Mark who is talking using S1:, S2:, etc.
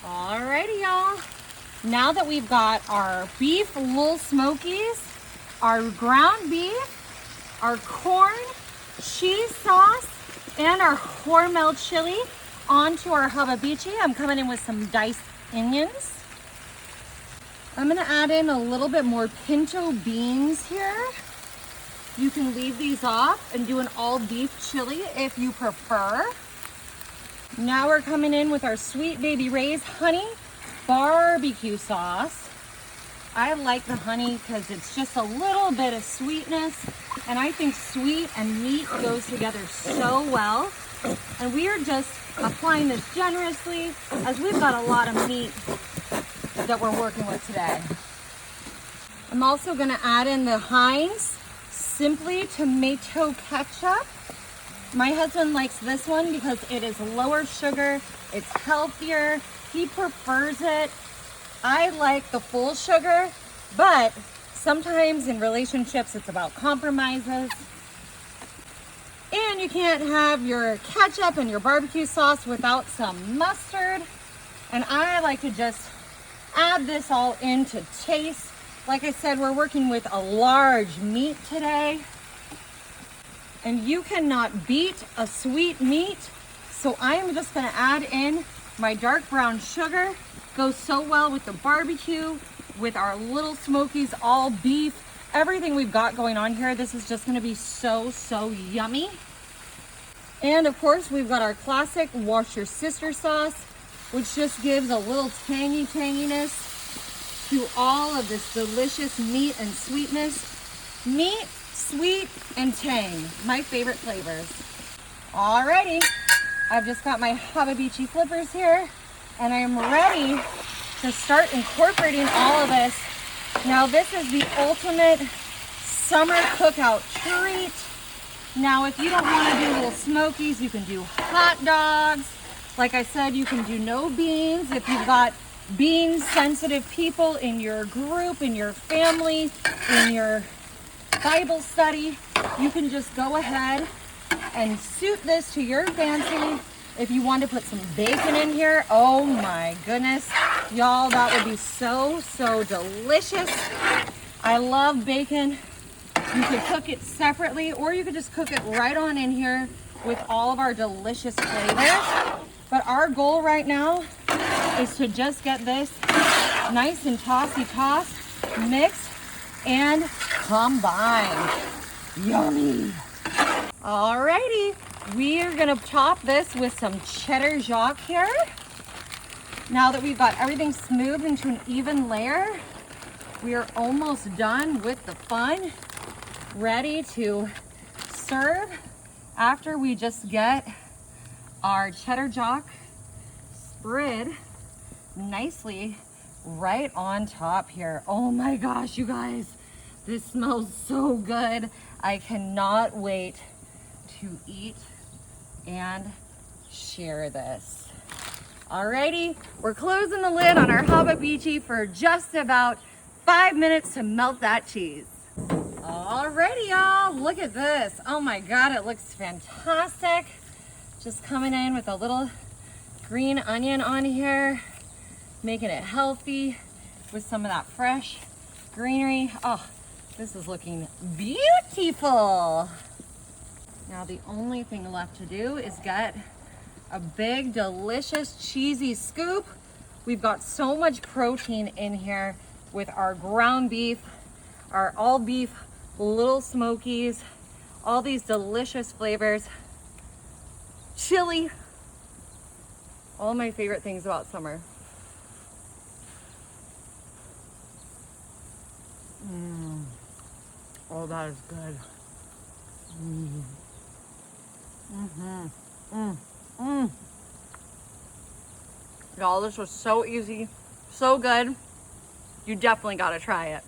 S1: Alrighty, y'all. Now that we've got our beef little smokies, our ground beef, our corn, cheese sauce, and our Hormel chili onto our hababichi, I'm coming in with some diced onions. I'm gonna add in a little bit more pinto beans here. You can leave these off and do an all beef chili if you prefer. Now we're coming in with our Sweet Baby Ray's honey barbecue sauce. I like the honey because it's just a little bit of sweetness, and I think sweet and meat goes together so well. And we are just applying this generously as we've got a lot of meat that we're working with today. I'm also gonna add in the Heinz Simply Tomato Ketchup. My husband likes this one because it is lower sugar, it's healthier, he prefers it. I like the full sugar, but sometimes in relationships it's about compromises. And you can't have your ketchup and your barbecue sauce without some mustard. And I like to just add this all in to taste. Like I said, we're working with a large meat today. And you cannot beat a sweet meat. So I'm just gonna add in my dark brown sugar. Goes so well with the barbecue, with our little smokies, all beef, everything we've got going on here. This is just gonna be so, so yummy. And of course, we've got our classic Wash Your Sister sauce, which just gives a little tanginess to all of this delicious meat and sweetness. Meat, sweet, and tang, my favorite flavors. Alrighty, I've just got my hababichi flippers here, and I am ready to start incorporating all of this. Now this is the ultimate summer cookout treat. Now if you don't want to do little smokies, you can do hot dogs. Like I said, you can do no beans. If you've got bean sensitive people in your group, in your family, in your Bible study, you can just go ahead and suit this to your fancy. If you want to put some bacon in here, oh my goodness, y'all, that would be so, so delicious. I love bacon. You could cook it separately, or you could just cook it right on in here with all of our delicious flavors. But our goal right now is to just get this nice and tossy-tossed, mixed, and combined. Yummy. Alrighty, we are gonna top this with some cheddar jacques here. Now that we've got everything smoothed into an even layer, we are almost done with the fun, ready to serve after we just get our cheddar jacques spread nicely right on top here. Oh my gosh, you guys, this smells so good. I cannot wait to eat and share this. Alrighty, we're closing the lid on our hababichi for just about 5 minutes to melt that cheese. Alrighty, y'all, look at this. Oh my God, it looks fantastic. Just coming in with a little green onion on here, making it healthy with some of that fresh greenery. Oh, this is looking beautiful. Now the only thing left to do is get a big, delicious, cheesy scoop. We've got so much protein in here with our ground beef, our all beef little smokies, all these delicious flavors, chili, all my favorite things about summer. Oh, that is good. Y'all, this was so easy, so good. You definitely gotta try it.